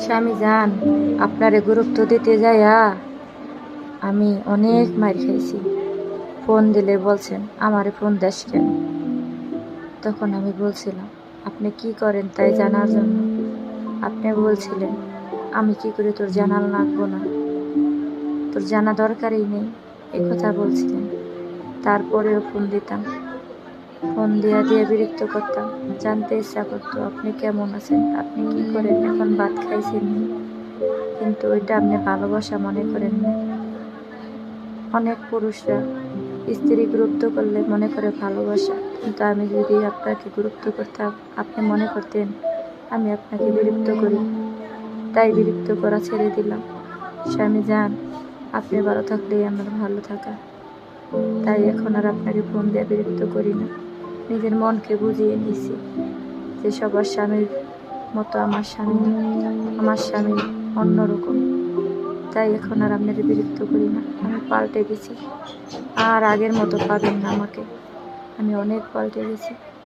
স্বামী যান, আপনারে গুরুত্ব দিতে যাইয়া আমি অনেক মার খাইছি। ফোন দিলে বলছেন আমারে ফোন দেস কেন। তখন আমি বলছিলাম আপনি কি করেন তাই জানার জন্য। আপনি বলছিলেন আমি কি করে তোর জানাল লাগবো না, তোর জানা দরকারই নেই, এ কথা বলছিলেন। তারপরেও ফোন দিতাম, ফোন দিয়া দিয়ে বিরক্ত করতাম। জানতে ইচ্ছা করতো আপনি কেমন আছেন, আপনি কি করেন, এখন ভাত খাইছেন নি। কিন্তু ওইটা আপনি ভালোবাসা মনে করেন না। অনেক পুরুষরা স্ত্রী গুরুত্ব করলে মনে করে ভালোবাসা, কিন্তু আমি যদি আপনাকে গুরুত্ব করতাম আপনি মনে করতেন আমি আপনাকে বিরক্ত করি, তাই বিরক্ত করা ছেড়ে দিলাম। স্বামী যান, আপনি ভালো থাকলেই আমার ভালো থাকা, তাই এখন আর আপনাকে ফোন দিয়ে বিরক্ত করি না। নিজের মনকে বুঝিয়ে নিছি যে সবার স্বামীর মতো আমার স্বামী না, আমার স্বামী অন্যরকম, তাই এখন আর আপনাকে বিরক্ত করি না। আমি পাল্টে গেছি, আর আগের মতো পাবেন না আমাকে, আমি অনেক পাল্টে গেছি।